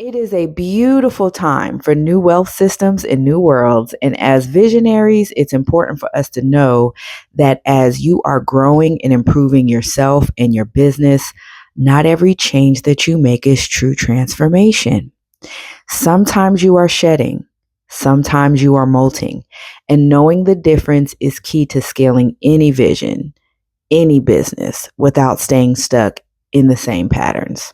It is a beautiful time for new wealth systems and new worlds. And as visionaries, it's important for us to know that as you are growing and improving yourself and your business, not every change that you make is true transformation. Sometimes you are shedding, sometimes you are molting. And knowing the difference is key to scaling any vision, any business without staying stuck in the same patterns.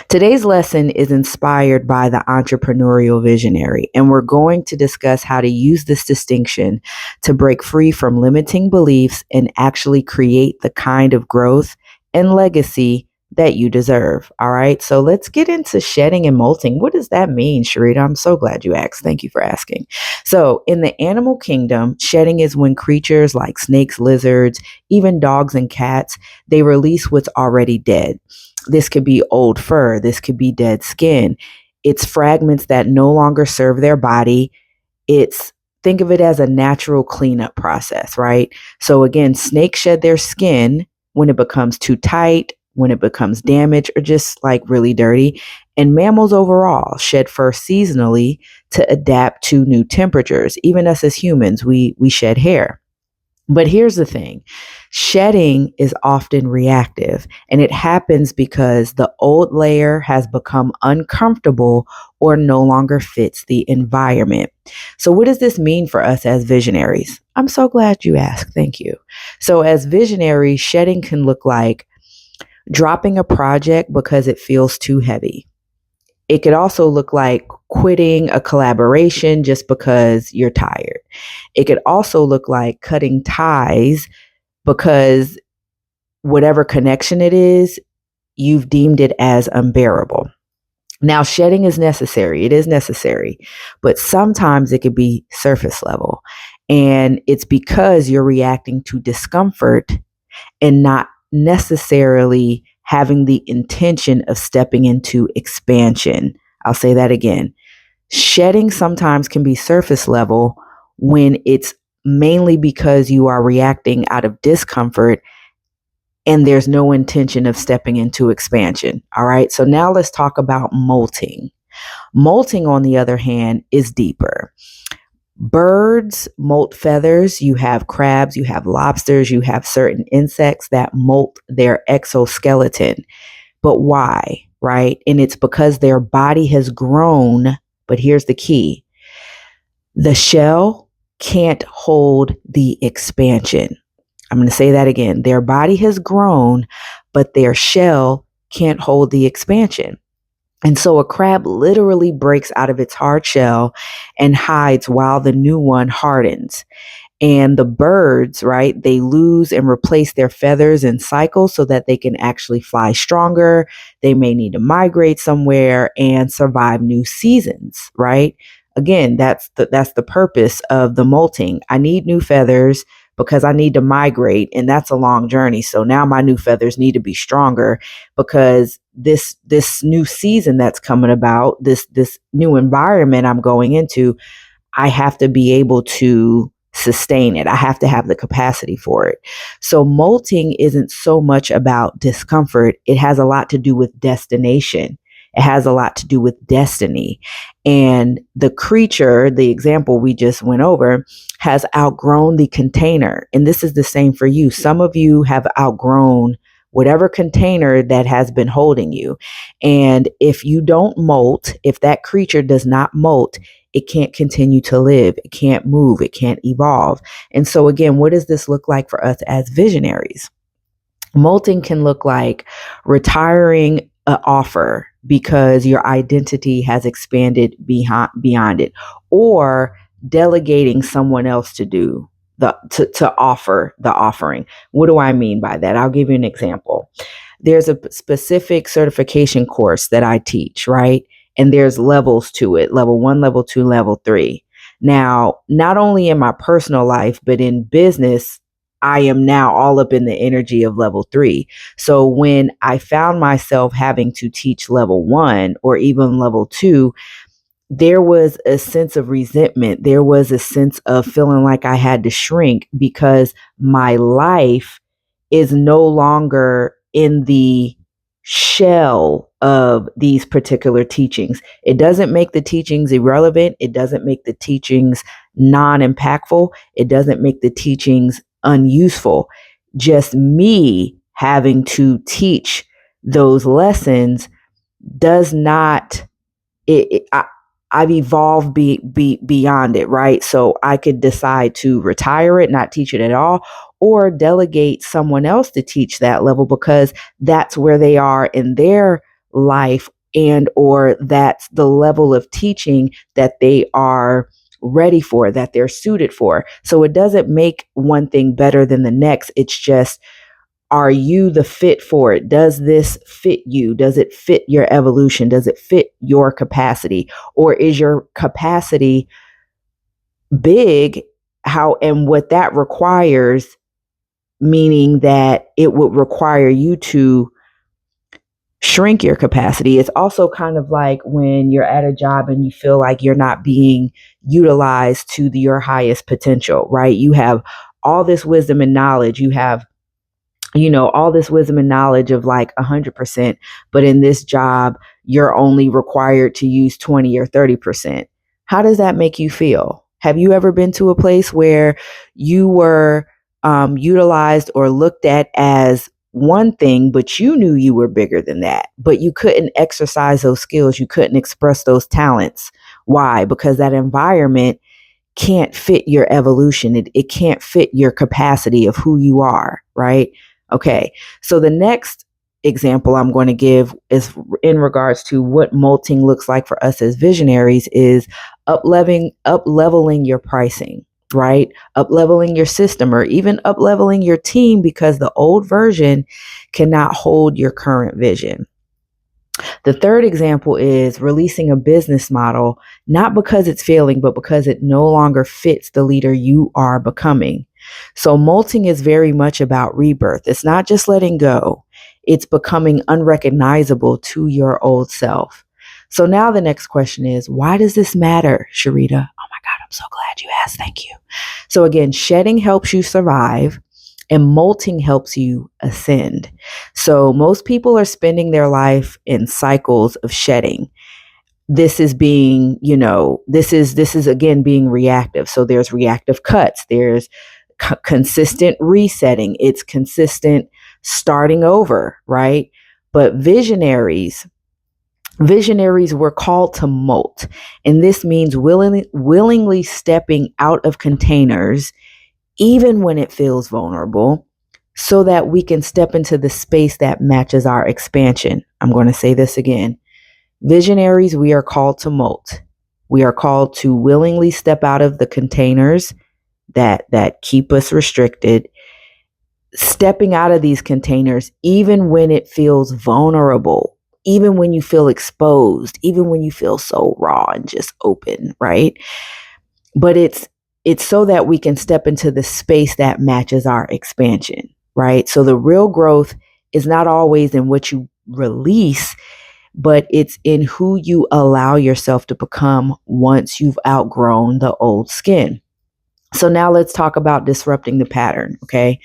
Today's lesson is inspired by the entrepreneurial visionary, and we're going to discuss how to use this distinction to break free from limiting beliefs and actually create the kind of growth and legacy that you deserve. All right, so let's get into shedding and molting. What does that mean, Charita? I'm so glad you asked. Thank you for asking. So, in the animal kingdom, shedding is when creatures like snakes, lizards, even dogs and cats, they release what's already dead. This could be old fur. This could be dead skin. It's fragments that no longer serve their body. Think of it as a natural cleanup process, right? So again, snakes shed their skin when it becomes too tight, when it becomes damaged, or just like really dirty. And mammals overall shed fur seasonally to adapt to new temperatures. Even us as humans, we shed hair. But here's the thing, shedding is often reactive, and it happens because the old layer has become uncomfortable or no longer fits the environment. So what does this mean for us as visionaries? I'm so glad you asked. Thank you. So as visionaries, shedding can look like dropping a project because it feels too heavy. It could also look like quitting a collaboration just because you're tired. It could also look like cutting ties because whatever connection it is, you've deemed it as unbearable. Now, shedding is necessary. It is necessary, but sometimes it could be surface level. And it's because you're reacting to discomfort and not necessarily having the intention of stepping into expansion. I'll say that again. Shedding sometimes can be surface level when it's mainly because you are reacting out of discomfort and there's no intention of stepping into expansion. All right. So now let's talk about molting. Molting, on the other hand, is deeper. Birds molt feathers. You have crabs, you have lobsters, you have certain insects that molt their exoskeleton. But why? Right? And it's because their body has grown. But here's the key. The shell can't hold the expansion. I'm going to say that again. Their body has grown, but their shell can't hold the expansion. And so a crab literally breaks out of its hard shell and hides while the new one hardens. And the birds, right, they lose and replace their feathers in cycles so that they can actually fly stronger. They may need to migrate somewhere and survive new seasons, right? Again, that's the purpose of the molting. I need new feathers because I need to migrate, and that's a long journey. So now my new feathers need to be stronger because this new season that's coming about, this new environment I'm going into, I have to be able to sustain it. I have to have the capacity for it. So molting isn't so much about discomfort. It has a lot to do with destination. It has a lot to do with destiny. And the creature, the example we just went over, has outgrown the container. And this is the same for you. Some of you have outgrown whatever container that has been holding you. And if you don't molt, if that creature does not molt, it can't continue to live. It can't move. It can't evolve. And so again, what does this look like for us as visionaries? Molting can look like retiring an offer because your identity has expanded beyond it, or delegating someone else to do to offer the offering. What do I mean by that? I'll give you an example. There's a specific certification course that I teach, right? And there's levels to it, level 1, level 2, level 3. Now, not only in my personal life, but in business, I am now all up in the energy of level 3. So when I found myself having to teach level 1 or even level 2, there was a sense of resentment. There was a sense of feeling like I had to shrink because my life is no longer in the shell of these particular teachings. It doesn't make the teachings irrelevant. It doesn't make the teachings non-impactful. It doesn't make the teachings unuseful. Just me having to teach those lessons does not, I've evolved beyond it, right? So I could decide to retire it, not teach it at all, or delegate someone else to teach that level because that's where they are in their life, and or that's the level of teaching that they are ready for, that they're suited for. So it doesn't make one thing better than the next. It's just, are you the fit for it? Does this fit you? Does it fit your evolution? Does it fit your capacity? Or is your capacity big? How and what that requires, meaning that it would require you to shrink your capacity. It's also kind of like when you're at a job and you feel like you're not being utilized to your highest potential, right? You have all this wisdom and knowledge. You have all this wisdom and knowledge of like 100%, but in this job, you're only required to use 20 or 30%. How does that make you feel? Have you ever been to a place where you were utilized or looked at as one thing, but you knew you were bigger than that, but you couldn't exercise those skills? You couldn't express those talents. Why? Because that environment can't fit your evolution. It can't fit your capacity of who you are, right? Okay, so the next example I'm going to give is in regards to what molting looks like for us as visionaries is up leveling your pricing, right? Up leveling your system, or even up leveling your team, because the old version cannot hold your current vision. The third example is releasing a business model, not because it's failing, but because it no longer fits the leader you are becoming. So molting is very much about rebirth. It's not just letting go. It's becoming unrecognizable to your old self. So now the next question is, why does this matter, Charita? Oh my God, I'm so glad you asked. Thank you. So again, shedding helps you survive, and molting helps you ascend. So most people are spending their life in cycles of shedding. This is being, this is again being reactive. So there's reactive cuts. There's consistent resetting. It's consistent starting over, right? But visionaries were called to molt. And this means willingly stepping out of containers, even when it feels vulnerable, so that we can step into the space that matches our expansion. I'm going to say this again. Visionaries, we are called to molt. We are called to willingly step out of the containers that keep us restricted, stepping out of these containers, even when it feels vulnerable, even when you feel exposed, even when you feel so raw and just open, right? But it's so that we can step into the space that matches our expansion, right? So the real growth is not always in what you release, but it's in who you allow yourself to become once you've outgrown the old skin. So now let's talk about disrupting the pattern, okay?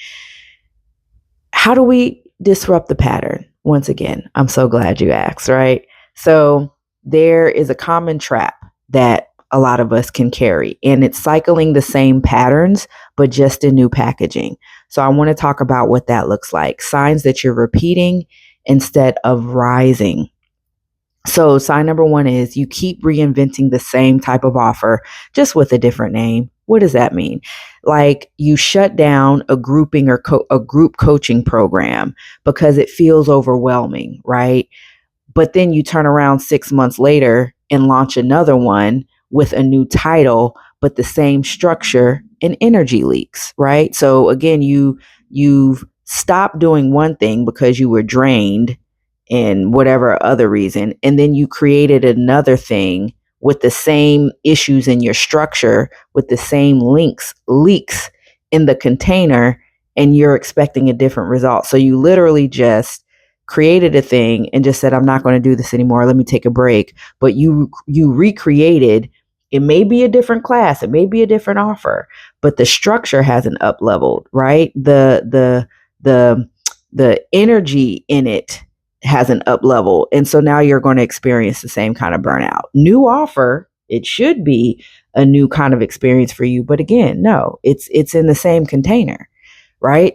How do we disrupt the pattern? Once again, I'm so glad you asked, right? So there is a common trap that a lot of us can carry, and it's cycling the same patterns, but just in new packaging. So I want to talk about what that looks like. Signs that you're repeating instead of rising. So sign number one is you keep reinventing the same type of offer, just with a different name. What does that mean? Like you shut down a grouping or a group coaching program because it feels overwhelming, right? But then you turn around 6 months later and launch another one with a new title, but the same structure and energy leaks, right? So again, you've stopped doing one thing because you were drained and whatever other reason, and then you created another thing with the same issues in your structure, with the same leaks in the container, and you're expecting a different result. So you literally just created a thing and just said, I'm not going to do this anymore. Let me take a break. But you recreated. It may be a different class, it may be a different offer, but the structure hasn't up leveled, right? The energy in it has an up level. And so now you're going to experience the same kind of burnout. New offer, it should be a new kind of experience for you. But again, no, it's in the same container, right?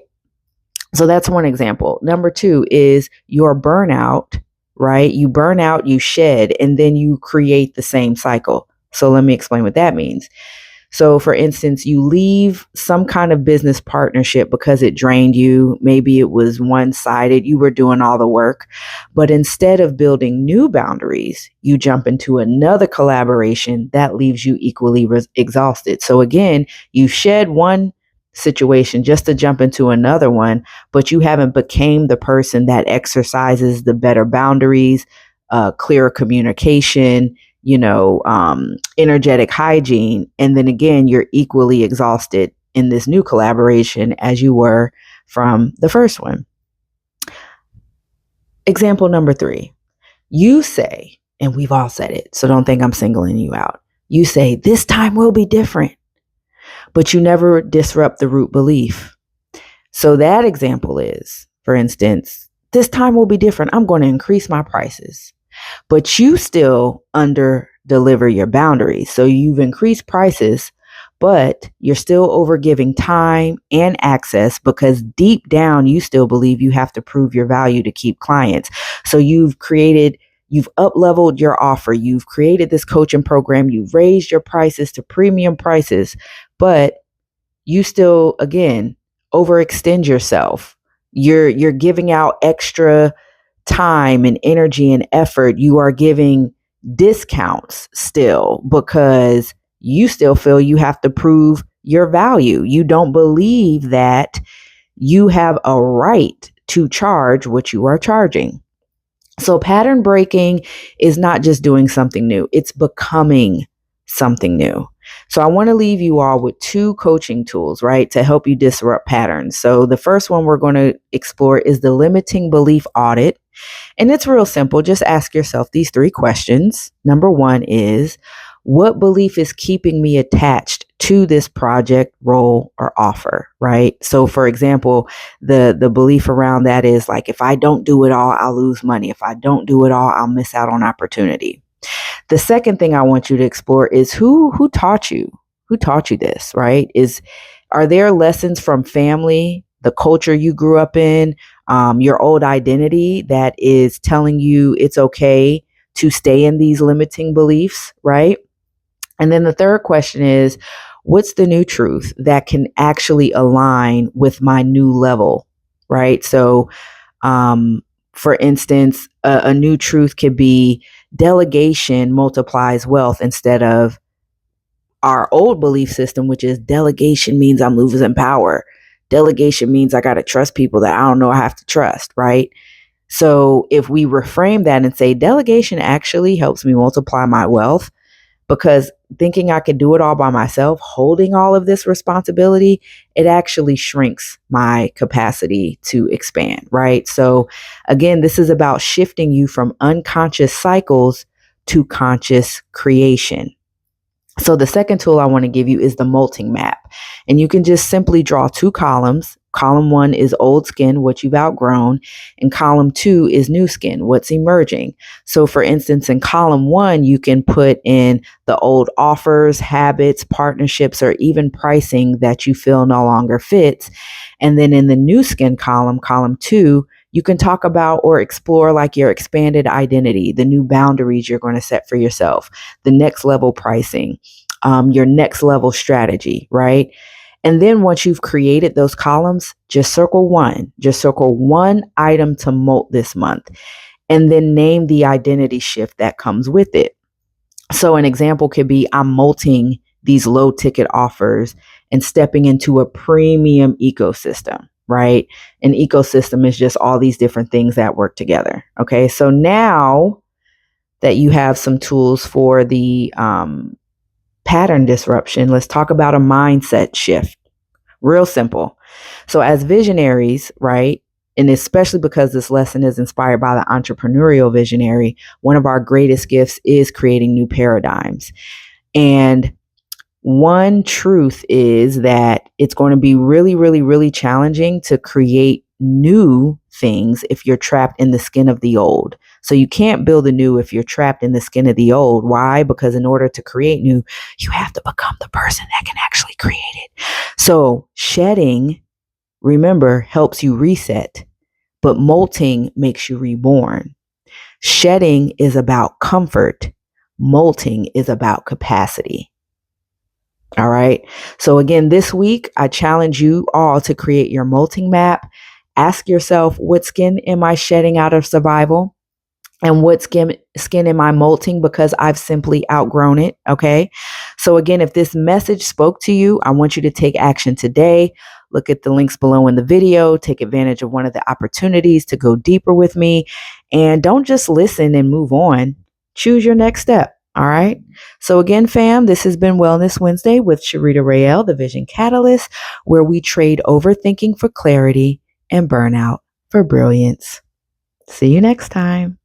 So that's one example. Number two is your burnout, right? You burn out, you shed, and then you create the same cycle. So let me explain what that means. So, for instance, you leave some kind of business partnership because it drained you. Maybe it was one-sided. You were doing all the work. But instead of building new boundaries, you jump into another collaboration that leaves you equally exhausted. So again, you shed one situation just to jump into another one, but you haven't became the person that exercises the better boundaries, clearer communication, energetic hygiene. And then again, you're equally exhausted in this new collaboration as you were from the first one. Example number 3, you say, and we've all said it, so don't think I'm singling you out. You say, this time will be different, but you never disrupt the root belief. So that example is, for instance, this time will be different. I'm going to increase my prices. But you still under deliver your boundaries. So you've increased prices, but you're still over giving time and access because deep down, you still believe you have to prove your value to keep clients. So you've up leveled your offer. You've created this coaching program. You've raised your prices to premium prices, but you still, again, overextend yourself. You're giving out extra time and energy and effort. You are giving discounts still because you still feel you have to prove your value. You don't believe that you have a right to charge what you are charging. So pattern breaking is not just doing something new, it's becoming something new. So I want to leave you all with 2 coaching tools, right, to help you disrupt patterns. So the first one we're going to explore is the limiting belief audit. And it's real simple. Just ask yourself these 3 questions. Number 1 is, what belief is keeping me attached to this project, role, or offer, right? So for example, the belief around that is like, if I don't do it all, I'll lose money. If I don't do it all, I'll miss out on opportunity. The second thing I want you to explore is who taught you? Who taught you this, right? Are there lessons from family, the culture you grew up in, your old identity that is telling you it's okay to stay in these limiting beliefs, right? And then the third question is, what's the new truth that can actually align with my new level, right? So, for instance, a new truth could be delegation multiplies wealth instead of our old belief system, which is delegation means I'm losing power. Delegation means I got to trust people that I don't know I have to trust, right? So if we reframe that and say delegation actually helps me multiply my wealth, because thinking I could do it all by myself, holding all of this responsibility, it actually shrinks my capacity to expand, right? So again, this is about shifting you from unconscious cycles to conscious creation. So the second tool I want to give you is the molting map. And you can just simply draw 2 columns. Column 1 is old skin, what you've outgrown, and column 2 is new skin, what's emerging. So for instance, in column 1, you can put in the old offers, habits, partnerships, or even pricing that you feel no longer fits. And then in the new skin column, column 2, you can talk about or explore like your expanded identity, the new boundaries you're going to set for yourself, the next level pricing, your next level strategy, right? And then once you've created those columns, just circle one item to molt this month, and then name the identity shift that comes with it. So an example could be, I'm molting these low ticket offers and stepping into a premium ecosystem, right? An ecosystem is just all these different things that work together. Okay. So now that you have some tools for the pattern disruption, let's talk about a mindset shift. Real simple. So as visionaries, right? And especially because this lesson is inspired by the entrepreneurial visionary, one of our greatest gifts is creating new paradigms. And one truth is that it's going to be really, really, really challenging to create new things if you're trapped in the skin of the old. So you can't build a new if you're trapped in the skin of the old. Why? Because in order to create new, you have to become the person that can actually create it. So shedding, remember, helps you reset, but molting makes you reborn. Shedding is about comfort. Molting is about capacity. All right. So again, this week, I challenge you all to create your molting map. Ask yourself, what skin am I shedding out of survival? And what skin am I molting because I've simply outgrown it? Okay. So again, if this message spoke to you, I want you to take action today. Look at the links below in the video. Take advantage of one of the opportunities to go deeper with me. And don't just listen and move on. Choose your next step. All right. So again, fam, this has been Wellness Wednesday with Charita Raél, the Vision Catalyst, where we trade overthinking for clarity and burnout for brilliance. See you next time.